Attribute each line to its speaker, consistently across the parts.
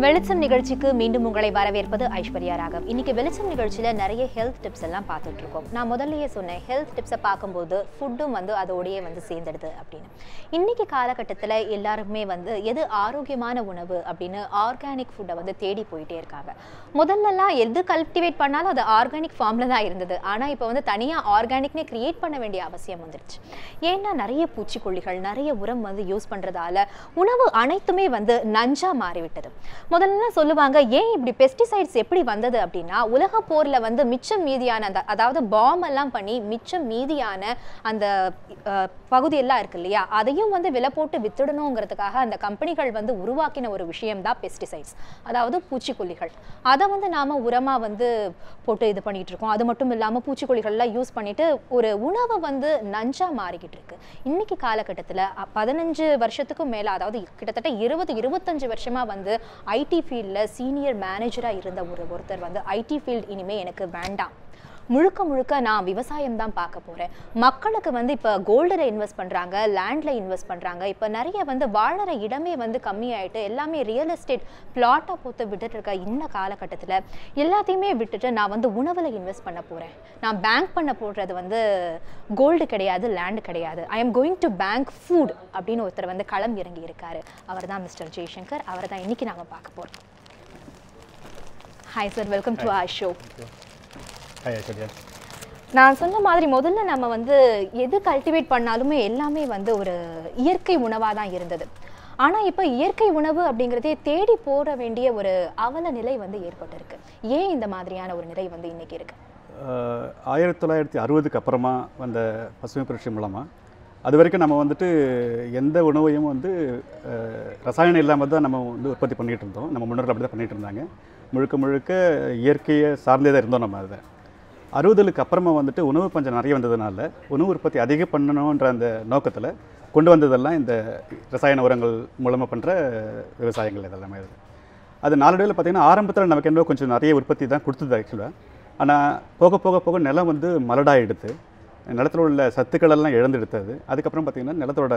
Speaker 1: வெளிச்சம் நிகழ்ச்சிக்கு மீண்டும் உங்களை வரவேற்பது ஐஸ்வர்யா ராகவ். இன்னைக்கு வெளிச்சம் நிகழ்ச்சியில நிறைய ஹெல்த் டிப்ஸ் எல்லாம் பார்த்துட்டு இருக்கோம். நான் முதல்லயே சொன்னேன், ஹெல்த் டிப்ஸை பார்க்கும்போது ஃபுட்டும் அதோடயே சேர்ந்துடுது அப்படின்னு. இன்னைக்கு காலகட்டத்தில் எல்லாருமே எது ஆரோக்கியமான உணவு அப்படின்னு ஆர்கானிக் ஃபுட்டை தேடி போயிட்டே இருக்காங்க. முதல்லலாம் எது கல்டிவேட் பண்ணாலும் அது ஆர்கானிக் ஃபார்ம்ல தான் இருந்தது. ஆனால் இப்போ தனியாக ஆர்கானிக்னே கிரியேட் பண்ண வேண்டிய அவசியம் வந்துருச்சு. ஏன்னா நிறைய பூச்சிக்கொல்லிகள், நிறைய உரம் யூஸ் பண்றதால உணவு அனைத்துமே நஞ்சா மாறிவிட்டது. முதல்ல சொல்லுவாங்க, ஏன் இப்படி பெஸ்டிசைட்ஸ் எப்படி வந்தது அப்படின்னா, உலக போர்ல மிச்சம் மீதியான அதாவது பாம் எல்லாம் பண்ணி மிச்சம் மீதியான அந்த பகுதியெல்லாம் இருக்கு இல்லையா, அதையும் விலை போட்டு வித்துடணுங்கிறதுக்காக அந்த கம்பெனிகள் உருவாக்கின ஒரு விஷயம் தான் பெஸ்டிசைட்ஸ், அதாவது பூச்சிக்கொல்லிகள். அதை நாம உரமா போட்டு இது பண்ணிட்டு இருக்கோம். அது மட்டும் இல்லாம பூச்சிக்கொல்லிகள்லாம் யூஸ் பண்ணிட்டு ஒரு உணவை நஞ்சா மாறிக்கிட்டு இருக்கு. இன்னைக்கு காலகட்டத்தில் 15 வருஷத்துக்கும் மேல, அதாவது கிட்டத்தட்ட 20-25 வருஷமா ஐடி ஃபீல்டில் சீனியர் மேனேஜராக இருந்த ஒருத்தர் ஐடி ஃபீல்டு இனிமேல் எனக்கு வேண்டாம், முழுக்க முழுக்க நான் விவசாயம் தான் பார்க்க போகிறேன். மக்களுக்கு இப்போ கோல்டில் இன்வெஸ்ட் பண்ணுறாங்க, லேண்டில் இன்வெஸ்ட் பண்ணுறாங்க. இப்போ நிறைய வாழற இடமே கம்மியாயிட்டு எல்லாமே ரியல் எஸ்டேட் பிளாட்டாக போட்டு விட்டுட்டு இருக்க இந்த காலகட்டத்தில் எல்லாத்தையுமே விட்டுட்டு நான் உணவில் இன்வெஸ்ட் பண்ண போகிறேன். நான் பேங்க் பண்ண போடுறது கோல்டு கிடையாது, லேண்டு கிடையாது. I am going to bank food அப்படின்னு ஒருத்தர் களம் இறங்கி இருக்காரு. அவர் தான் மிஸ்டர் ஜெய்சங்கர். அவர் தான் இன்னைக்கு நாம பார்க்க போகிறோம். Hi sir, welcome to our show. நான் சொன்ன மாதிரி முதல்ல நம்ம எது கல்டிவேட் பண்ணாலுமே எல்லாமே ஒரு இயற்கை உணவாக தான் இருந்தது. ஆனால் இப்போ இயற்கை உணவு அப்படிங்கிறதே தேடி போட வேண்டிய ஒரு அவல நிலை ஏற்பட்டிருக்கு. ஏன் இந்த மாதிரியான ஒரு நிலை இன்னைக்கு இருக்கு?
Speaker 2: 1960க்கு அப்புறமா வந்த பசுமை புரட்சி மூலமாக அது வரைக்கும் நம்ம எந்த உணவையும் ரசாயனம் இல்லாமல் தான் நம்ம உற்பத்தி பண்ணிகிட்டு இருந்தோம். நம்ம முன்னோர்கள் அப்படி தான் பண்ணிகிட்டு இருந்தாங்க. முழுக்க முழுக்க இயற்கையை சார்ந்தே தான் இருந்தோம் நம்ம. அதை 60க்கு அப்புறமா உணவு பஞ்சம் நிறைய வந்ததுனால உணவு உற்பத்தி அதிகம் பண்ணணுன்ற அந்த நோக்கத்தில் கொண்டு வந்ததெல்லாம் இந்த ரசாயன உரங்கள் மூலமாக பண்ணுற விவசாயங்கள் இதெல்லாமே. அது நாளடைவில் பார்த்திங்கன்னா ஆரம்பத்தில் நமக்கு என்ன கொஞ்சம் நிறைய உற்பத்தி தான் கொடுத்தது ஆக்சுவலாக. ஆனால் போக போக போக நிலம் மலடாக எடுத்து நிலத்தில் உள்ள சத்துக்களெல்லாம் இழந்தெடுத்தது. அதுக்கப்புறம் பார்த்திங்கன்னா நிலத்தோட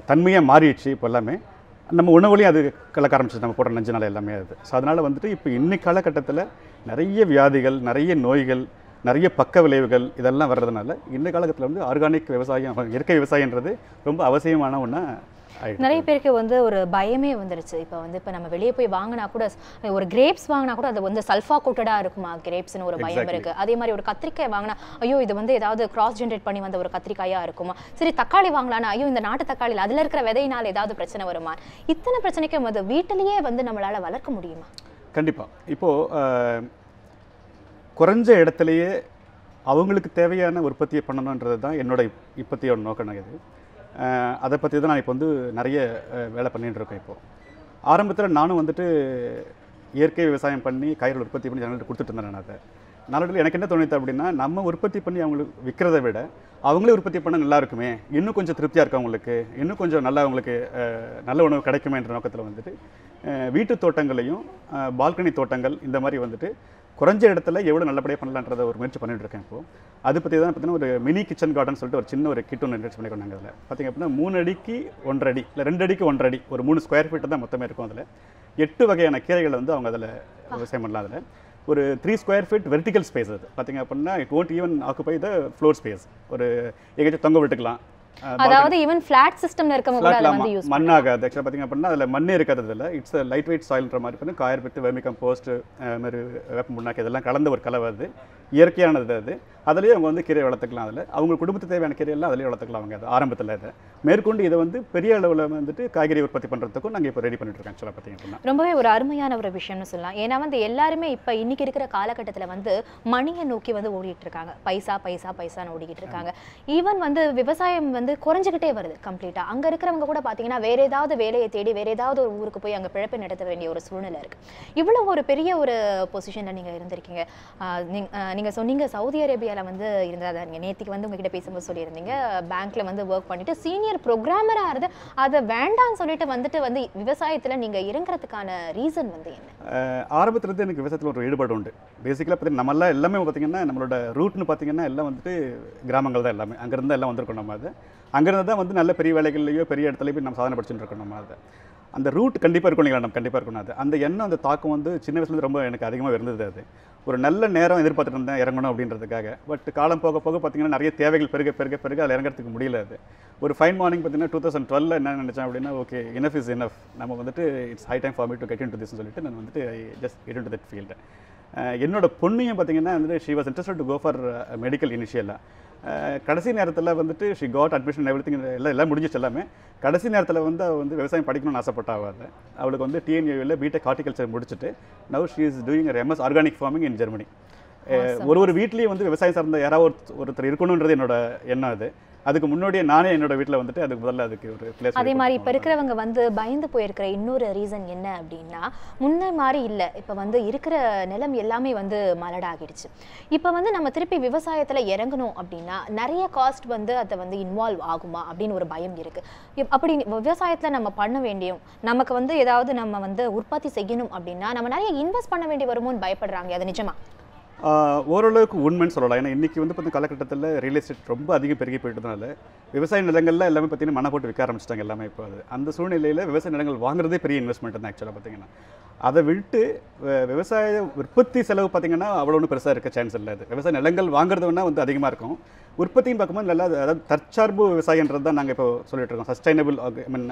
Speaker 2: தன்மையாக மாறிடுச்சு. இப்போ எல்லாமே நம்ம உணவுலையும் அது கலக்க ஆரம்பிச்சு, நம்ம போடுற நஞ்சுனால எல்லாமே அது. ஸோ அதனால் இப்போ இன்னைக்கு காலகட்டத்தில் நிறைய வியாதிகள், நிறைய நோய்கள், நிறைய பக்க விளைவுகள் இதெல்லாம் வர்றதுனால இந்த காலகட்டத்தில் ஆர்கானிக் விவசாயம், இயற்கை விவசாயன்றது ரொம்ப அவசியமான ஒன்றா
Speaker 1: நிறைய பேருக்கு ஒரு பயமே வந்துருச்சு. இப்போ நம்ம வெளியே போய் வாங்கினா கூட, ஒரு கிரேப்ஸ் வாங்கினா கூட அது சல்ஃபா கோட்டடாக இருக்குமா கிரேப்ஸ்னு ஒரு பயம் இருக்குது. அதே மாதிரி ஒரு கத்திரிக்காய் வாங்கினா, ஐயோ இது ஏதாவது கிராஸ் ஜென்ரேட் பண்ணி ஒரு கத்திரிக்காயாக இருக்குமா. சரி, தக்காளி வாங்கலான்னா, ஐயோ இந்த நாட்டு தக்காளியில் அதில் இருக்கிற விதையினால் ஏதாவது பிரச்சனை வருமா. இத்தனை பிரச்சனைக்கு வீட்டிலேயே நம்மளால் வளர்க்க முடியுமா?
Speaker 2: கண்டிப்பாக. இப்போது குறைஞ்ச இடத்துலையே அவங்களுக்கு தேவையான உற்பத்தியை பண்ணணுன்றது தான் என்னோட இப்போத்தைய நோக்கம். இது அதை பற்றி தான் நான் இப்போ நிறைய வேலை பண்ணிகிட்டு இருக்கேன். இப்போது ஆரம்பத்தில் நானும் இயற்கை விவசாயம் பண்ணி காய்கறி உற்பத்தி பண்ணி ஜனங்களுக்கு கொடுத்துட்டு இருந்தேன். நான் அதை நாளடைவில் எனக்கு என்ன தோணுது அப்படின்னா, நம்ம உற்பத்தி பண்ணி அவங்களுக்கு விற்கிறத விட அவங்களே உற்பத்தி பண்ண நல்லா இருக்குமே, இன்னும் கொஞ்சம் திருப்தியாக இருக்கும் அவங்களுக்கு, இன்னும் கொஞ்சம் நல்லா அவங்களுக்கு நல்ல உணவு கிடைக்குமேன்ற நோக்கத்தில் வீட்டு தோட்டங்களையும் பால்கனி தோட்டங்கள் இந்த மாதிரி குறைஞ்ச இடத்துல எவ்வளோ நல்லபடியாக பண்ணலான்றதை ஒரு முயற்சி பண்ணிட்டு இருக்கேன். இப்போது அது பற்றி தான் பார்த்தீங்கன்னா ஒரு மினி கிச்சன் கார்டன் சொல்லிட்டு ஒரு சின்ன ஒரு கிட் ஒன்று இன்வெஸ்ட் பண்ணிக்கொண்டாங்க. அதில் பார்த்திங்க அப்படின்னா 3 அடிக்கு 1.5 அடி இல்லை 2 அடிக்கு 1.5 அடி, ஒரு 3 ஸ்கொயர் ஃபீட்டு தான் மொத்தமே இருக்கும். அதில் 8 வகையான கீரைகளை அவங்க அதில் விவசாயம் பண்ணலாம். அதில் ஒரு 3 ஸ்கொயர் ஃபீட் வெர்டிக்கல் ஸ்பேஸ். அது பார்த்திங்க அப்படின்னா it won't even occupy the floor space. ஒரு எங்கேயாச்சும் தொங்க விட்டுக்கலாம்.
Speaker 1: அதாவது ஈவன் ஃபிளாட் சிஸ்டம்ல இருக்கவங்க கூட அத யூஸ் பண்ணலாம்.
Speaker 2: மண்ணாகாது. ஆக்சுவலா பாத்தீங்க அப்படின்னா அதுல மண்ணே இருக்காது. அதுல இட்ஸ் a லைட் வெயிட் சாயில்ன்ற மாதிரி பண்ணி காயர் வித்து வெர்மி கம்போஸ்ட் மாதிரி வேப்ப புண்ணாக்கு இதெல்லாம் கலந்த ஒரு கலவை. அது இயற்கையானது. அது அதுலயே அவங்க கீரை வளர்த்துக்கலாம். அதில் அவங்க குடும்பத்துக்கு தேவையான கீரையெல்லாம் அதிலே வளர்த்துக்கலாம். அவங்க அது ஆரம்பத்தில் இதை மேற்கொண்டு இதை பெரிய அளவில் காய்கறி உற்பத்தி பண்ணுறதுக்கும் நாங்கள் இப்போ ரெடி பண்ணிட்டு இருக்கோம். ஆக்சுவலாக பார்த்தீங்க அப்படின்னா
Speaker 1: ரொம்பவே ஒரு அருமையான ஒரு விஷயம்னு சொல்லலாம். ஏன்னா எல்லாருமே இப்போ இன்னைக்கு இருக்கிற காலகட்டத்தில் மணியை நோக்கி ஓடிட்டு இருக்காங்க. பைசா பைசா பைசான்னு ஓடிக்கிட்டு இருக்காங்க. ஈவன் விவசாயம் குறைஞ்சிக்கிட்டே வருது கம்ப்ளீட்டாக. அங்கே இருக்கிறவங்க கூட பார்த்தீங்கன்னா வேற ஏதாவது வேலையை தேடி வேற ஏதாவது ஒரு ஊருக்கு போய் அங்கே பிழைப்பு நடத்த வேண்டிய ஒரு சூழ்நிலை இருக்குது. இவ்வளோ ஒரு பெரிய ஒரு பொசிஷனில் நீங்கள் இருந்திருக்கீங்க. நீங்கள் சொன்னீங்க சவுதி அரேபியாவில் இருந்ததா. நீங்கள் நேற்றுக்கு உங்ககிட்ட பேசும்போது சொல்லியிருந்தீங்க, பேங்க்கில் ஒர்க் பண்ணிட்டு சீனியர் ப்ரோக்ராமராக இருந்து அதை வேண்டான்னு சொல்லிட்டு விவசாயத்தில் நீங்கள் இறங்குறதுக்கான ரீசன் என்ன?
Speaker 2: ஆரம்பத்துலேருந்து எனக்கு விவசாயத்தில் ஒரு ஈடுபாடு உண்டு. பேசிக்கலாக பார்த்தீங்கன்னா நம்மளாம் எல்லாமே பார்த்தீங்கன்னா நம்மளோட ரூட்னு பார்த்தீங்கன்னா எல்லாம் கிராமங்கள் தான். எல்லாமே அங்கேருந்து எல்லாம் வந்திருக்கோம். நம்ம அது அங்கேருந்து தான் நல்ல பெரிய வேலைகள்லையோ பெரிய இடத்துலையோ போய் நம்ம சாதனை படிச்சுட்டு இருக்கோம். நம்ம அதை அந்த ரூட் கண்டிப்பாக இருக்கும் இல்லைங்களா, நம்ம கண்டிப்பாக இருக்கணும். அது அந்த எண்ணம் அந்த தாக்கம் வந்து சின்ன வயசுலேருந்து ரொம்ப எனக்கு அதிகமாக இருந்தது. அது ஒரு நல்ல நேரம் எதிர்பார்த்துட்டு இருந்தேன் இறங்கணும் அப்படின்றதுக்காக. பட் காலம் போக போக பார்த்தீங்கன்னா நிறைய தேவைகள் பெருக பெருக பெருக அதில் இறங்கிறதுக்கு முடியல. அது ஒரு ஃபைன் மார்னிங் பார்த்தீங்கன்னா 2012 என்ன நினச்சேன் அப்படின்னா, ஓகே இனஃப் இஸ் இனஃப், நம்ம வந்துட்டு it's high time for me to get in to திஸ்ன்னு சொல்லிட்டு நான் வந்துட்டு I just get in to that field. என்னோட பொண்ணையும் பார்த்தீங்கன்னா வந்துட்டு she was interested to go for medical இனிஷியலாக. கடைசி நேரத்தில் வந்துட்டு ஷி காட் அட்மிஷன் எவ்ரிதிங் எல்லாம் முடிஞ்சிச்சு எல்லாமே. கடைசி நேரத்தில் வந்து அவள் வந்து விவசாயம் படிக்கணும்னு ஆசைப்பட்டா. அவளுக்கு வந்து டிஎன்யூவில் பிடெக் ஹார்டிகல்ச்சர் முடிச்சுட்டு now she is doing MS organic farming in Germany. ஒரு வீட்லேயும் வந்து விவசாயம் சார்ந்த யாராவது ஒருத்தர் இருக்கணுன்றது என்னோட எண்ணம். அதுக்கு முன்னாடியே நானே என்னோட வீட்டில் வந்துட்டு அதுக்கு முதல்ல அதுக்கு ஒரு பிளேஸ்.
Speaker 1: அதே மாதிரி இப்போ இருக்கிறவங்க வந்து பயந்து போயிருக்கிற இன்னொரு ரீசன் என்ன அப்படின்னா, முன்ன மாதிரி இல்லை, இப்போ வந்து இருக்கிற நிலம் எல்லாமே வந்து மலடாகிடுச்சு. இப்போ வந்து நம்ம திருப்பி விவசாயத்தில் இறங்கணும் அப்படின்னா நிறைய காஸ்ட் வந்து அதை வந்து இன்வால்வ் ஆகுமா அப்படின்னு ஒரு பயம் இருக்குது. அப்படி விவசாயத்தில் நம்ம பண்ண வேண்டியும், நமக்கு வந்து ஏதாவது நம்ம வந்து உற்பத்தி செய்யணும் அப்படின்னா நம்ம நிறைய இன்வெஸ்ட் பண்ண வேண்டி வருமோன்னு பயப்படுறாங்க. அது நிஜமா?
Speaker 2: ஓரளவுக்கு உண்மைன்னு சொல்லலாம். ஏன்னா இன்றைக்கி வந்து பார்த்திங்கன்னா காலகட்டத்தில் ரியல் எஸ்டேட் ரொம்ப அதிகம் பெருகி போயிட்டதுனால விவசாய நிலங்களில் எல்லாமே பார்த்திங்கன்னா மண்ணை போட்டு விற்க ஆரம்பிச்சிட்டாங்க எல்லாமே. இப்போ அந்த சூழ்நிலையில் விவசாய நிலங்கள் வாங்குறதே பெரிய இன்வெஸ்ட்மெண்ட் தான் ஆக்சுவலாக பார்த்திங்கன்னா. அதை விட்டு விவசாய உற்பத்தி செலவு பார்த்திங்கன்னா அவ்வளோ ஒன்றும் பெருசாக இருக்க சான்ஸ் இல்லை. அது விவசாய நிலங்கள் வாங்குறது வேணால் வந்து அதிகமாக இருக்கும். உற்பத்தின்னு பார்க்கும்போது நல்லா அதாவது தற்சார்பு விவசாயன்றது தான் நாங்கள் இப்போ சொல்லிட்டு இருக்கோம். சஸ்டைனபிள்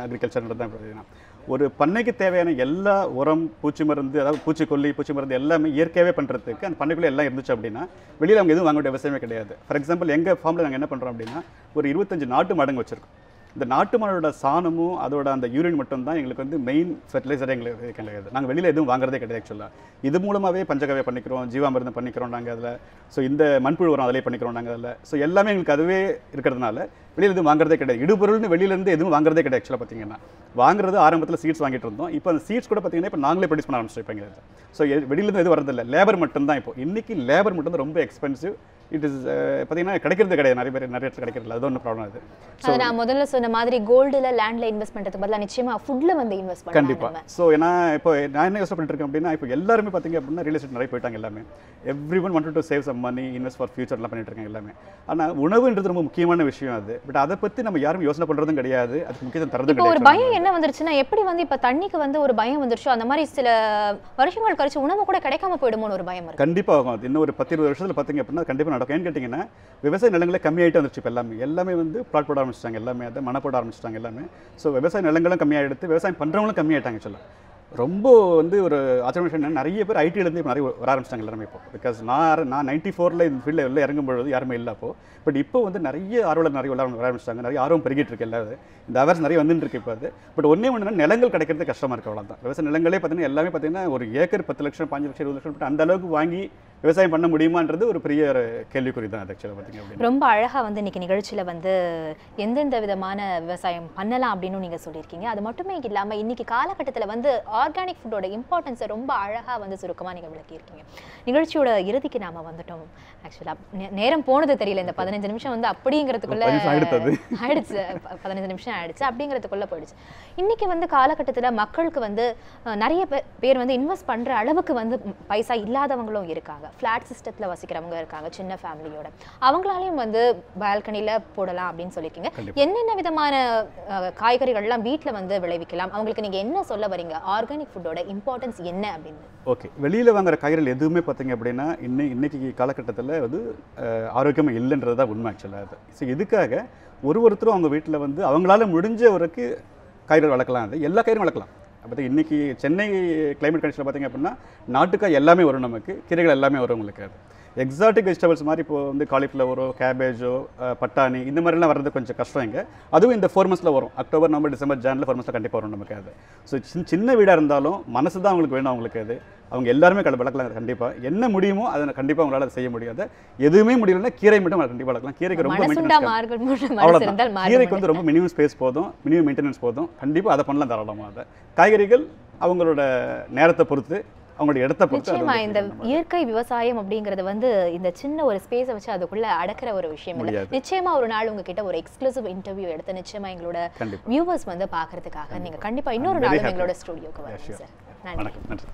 Speaker 2: அக்ரிகல்ச்சர்ன்றது தான் பார்த்தீங்கன்னா ஒரு பண்ணைக்கு தேவையான எல்லா உரம், பூச்சி மருந்து, அதாவது பூச்சிக்கொல்லி, பூச்சி மருந்து எல்லாமே இயற்கையாகவே பண்ணுறதுக்கு அந்த பண்ணைக்குள்ளே எல்லாம் இருந்துச்சு அப்படின்னா வெளியில் அவங்க எதுவும் வாங்க வேண்டிய அவசியமே கிடையாது. ஃபார் எக்ஸாம்பிள் எங்கள் ஃபார்மில் நாங்கள் என்ன பண்ணுறோம் அப்படின்னா ஒரு 25 நாட்டு மாடுங்க வச்சுருக்கோம். இந்த நாட்டு மாடோட சாணமும் அதோட அந்த யூரின் மட்டும் தான் எங்களுக்கு வந்து மெயின் ஃபெர்டிலைசரே எங்களுக்கு கிடையாது. நாங்கள் வெளியில் எதுவும் வாங்குறதே கிடையாது ஆக்சுவலாக. இது மூலமாகவே பஞ்சகவ்யா பண்ணிக்கிறோம், ஜீவாமிர்தம் பண்ணிக்கிறோம் நாங்கள் அதில். ஸோ இந்த மண்புழு உரம் அதிலே பண்ணிக்கிறோம் நாங்கள் அதில். ஸோ எல்லாமே எங்களுக்கு அதுவே இருக்கிறதுனால வெளியில் எதுவும் வாங்குறதே கிடையாது. இடுபொருள்னு வெளியிலேருந்து எதுவும் வாங்குறதே கிடையாது ஆக்சுவலாக பார்த்தீங்கன்னா. வாங்குறது ஆரம்பத்தில் சீட்ஸ் வாங்கிட்டு இருந்தோம். இப்போ அந்த சீட்ஸ் கூட பார்த்தீங்கன்னா இப்போ நாங்களே ப்ரொடியூஸ் பண்ண ஆரம்பிச்சிருப்பாங்க. ஸோ வெளியிலேருந்து எதுவும் வரதில்லை, லேபர் மட்டும்தான். இப்போ இன்றைக்கி லேபர் மட்டும் தான் ரொம்ப எக்ஸ்பென்சிவ். இட் இஸ் பார்த்தீங்கன்னா கிடைக்கிறது கிடையாது, நிறைய இடத்துல கிடைக்கிறது. அது ஒன்றும் ப்ராப்ளம். அது
Speaker 1: ஸோ நான் முதல்ல சொன்ன மாதிரி கோல்டில் லேண்டில் இன்வெஸ்ட் பண்ணுறதுக்கு பதிலாக நிச்சயமாக ஃபுட்டில் வந்து இன்வெஸ்ட் பண்ணலாம்
Speaker 2: கண்டிப்பாக. ஸோ ஏன்னா இப்போ நான் என்ன யோசனை பண்ணிட்டு இருக்கேன் அப்படின்னா, இப்போ எல்லாருமே பார்த்தீங்க அப்படின்னா ரியல் எஸ்டேட் நிறைய போயிட்டாங்க எல்லாமே. Everyone wanted to save some money, invest for ஃபியூச்சர்லாம் பண்ணிட்டு இருக்காங்க எல்லாமே. ஆனால் உணவுன்றது ரொம்ப முக்கியமான விஷயம் அது. பட் அதை பற்றி நம்ம யாரும் யோசனை பண்ணுறதும் கிடையாது, அதுக்கு முக்கியத்துவம் தரதும் கிடையாது.
Speaker 1: ஒரு பயம் என்ன வந்துருச்சுன்னா, எப்படி வந்து இப்போ தண்ணிக்கு வந்து ஒரு பயம் வந்துருச்சோ அந்த மாதிரி சில வருஷங்கள் கழிச்சு உணவு கூட கிடைக்காம போயிடுமோன்னு ஒரு பயம் இருக்கு.
Speaker 2: கண்டிப்பாக ஆகும். அது இன்னும் ஒரு 10-20 வருஷத்தில் பார்த்தீங்க அப்படின்னா கண்டிப்பாக நடக்கும். ஏன்னு கேட்டிங்கன்னா விவசாய நிலங்களே கம்மியாகிட்டு வந்துருச்சு. இப்போ எல்லாமே வந்து பிளாட் போட ஆரம்பிச்சிட்டாங்க, எல்லாமே அதை மணை போட ஆரம்பிச்சிட்டாங்க எல்லாமே. ஸோ விவசாய நிலங்களும் கம்மியாகிடுது, விவசாயம் பண்ணுறவங்களும் கம்மியாயிட்டாங்க சொல்லலாம். ரொம்ப வந்து ஒரு ஆச்சரியம் நிறைய பேர் ஐடியிலேருந்து இப்போ நிறைய வர ஆரம்பிச்சிட்டாங்க எல்லாருமே இப்போ. பிகாஸ் நான் 94 இந்த ஃபீல்டில் வெளில இறங்கும்பொழுது யாருமே இல்லை அப்போ. பட் இப்போ வந்து நிறைய ஆர்வலர் நிறைய வர ஆரம்பிச்சிட்டாங்க, நிறைய ஆர்வம் பெருகிட்டு இருக்கு எல்லாரும். இந்த அவர்ஸ் நிறைய வந்துட்டு இருக்கு இப்போ. அது பட் ஒன்றே ஒன்றுனா நிலங்கள் கிடைக்கிறது கஷ்டமாக இருக்குது, அவ்வளோதான். விவசாய நிலங்களே பார்த்தீங்கன்னா எல்லாமே பார்த்தீங்கன்னா ஒரு ஏக்கர் 10 லட்சம் 5 லட்சம் 20 லட்சம் அந்த அளவுக்கு வாங்கி விவசாயம் பண்ண முடியுமான்றது ஒரு பெரிய ஒரு கேள்விக்குறி தான். அது ஆக்சுவலாக பார்த்தீங்க அப்படின்னா
Speaker 1: ரொம்ப அழகாக வந்து இன்றைக்கி நிகழ்ச்சியில் வந்து எந்தெந்த விதமான விவசாயம் பண்ணலாம் அப்படின்னு நீங்கள் சொல்லியிருக்கீங்க. அது மட்டுமே இல்லாமல் இன்றைக்கி காலகட்டத்தில் வந்து ஆர்கானிக் ஃபுட்டோட இம்பார்ட்டன்ஸை ரொம்ப அழகாக வந்து சுருக்கமாக நீங்கள் விளக்கியிருக்கீங்க. நிகழ்ச்சியோட இறுதிக்கு நாம் வந்துட்டோம். ஆக்சுவலாக நேரம் போனது தெரியல. இந்த 15 நிமிஷம் வந்து அப்படிங்கிறதுக்குள்ளே ஆயிடுச்சு, 15 நிமிஷம் ஆயிடுச்சு, அப்படிங்கிறதுக்குள்ளே போயிடுச்சு. இன்றைக்கி வந்து காலகட்டத்தில் மக்களுக்கு வந்து நிறைய பேர் வந்து இன்வெஸ்ட் பண்ணுற அளவுக்கு வந்து பைசா இல்லாதவங்களும் இருக்காங்க. ஃப்ளாட் சிஸ்டத்தில் வசிக்கிறவங்க இருக்காங்க, சின்ன ஃபேமிலியோட. அவங்களாலையும் வந்து பால்கனியில் போடலாம் அப்படின்னு சொல்லியிருக்கீங்க. என்னென்ன விதமான காய்கறிகள்லாம் வீட்டில் வந்து விளைவிக்கலாம், அவங்களுக்கு நீங்கள் என்ன சொல்ல வரீங்க? ஆர்கானிக் ஃபுட்டோட இம்பார்ட்டன்ஸ் என்ன அப்படின்னு.
Speaker 2: ஓகே, வெளியில் வாங்குற காய்கறிகள் எதுவுமே பார்த்தீங்க அப்படின்னா இன்னைக்கு காலகட்டத்தில் வந்து ஆரோக்கியமாக இல்லைன்றது தான் உண்மை ஆக்சுவலாக. அது ஸோ இதுக்காக ஒருத்தரும் அவங்க வீட்டில் வந்து அவங்களால முடிஞ்ச வரைக்கும் காய்கறிகள் வளர்க்கலாம். அது எல்லா காய்கறியும் வளர்க்கலாம். அப்போ இன்றைக்கி சென்னை கிளைமேட் கண்டிஷனில் பார்த்திங்க அப்படின்னா நாட்டுக்காய் எல்லாமே வரும், நமக்கு கீரைகள் எல்லாமே வரும் உங்களுக்கு. அது எக்ஸாட்டிக் வெஜிடபிள்ஸ் மாதிரி இப்போ வந்து காலிஃப்ளவரோ கேபேஜோ பட்டாணி இந்த மாதிரிலாம் வர்றது கொஞ்சம் கஷ்டம் இங்கே. அதுவும் இந்த 4 monthஸில் வரும். அக்டோபர், நவம்பர், டிசம்பர், ஜானில் 4 monthஸில் கண்டிப்பாக வரும் நமக்கு. அது ஸோ சின்ன வீடாக இருந்தாலும் மனசு தான் அவங்களுக்கு வேணும். அவங்களுக்கு அது அவங்க எல்லாருமே வளர்க்கலாம். கண்டிப்பாக என்ன முடியுமோ அதை கண்டிப்பாக அவங்களால செய்ய முடியாது. எதுவுமே முடியலன்னா கீரை மட்டும் கண்டிப்பாக வளர்க்கலாம். கீரைக்கு ரொம்ப அவ்வளோதான். கீரைக்கு வந்து ரொம்ப மினிமம் ஸ்பேஸ் போதும், மினிமம் மெயின்டெனன்ஸ் போதும். கண்டிப்பாக அதை பண்ணலாம் தாராளமாக. அதை காய்கறிகள் அவங்களோட நேரத்தை பொறுத்து, அவங்களுடைய இடத்தை பொறுத்து.
Speaker 1: நிச்சயமா இந்த இயற்கை விவசாயம் அப்படிங்கிறது வந்து இந்த சின்ன ஒரு ஸ்பேஸை வச்சு அதுக்குள்ள அடக்கிற ஒரு விஷயம் இல்லை. நிச்சயமா ஒரு நாள் உங்ககிட்ட ஒரு எக்ஸ்க்ளூசிவ் இன்டர்வியூ எடுத்து நிச்சயமா எங்களோட வியூவர்ஸ் வந்து பார்க்கறதுக்காக நீங்க கண்டிப்பா இன்னொரு நாள் எங்களோட ஸ்டுடியோக்கு வரணும் சார். நன்றி.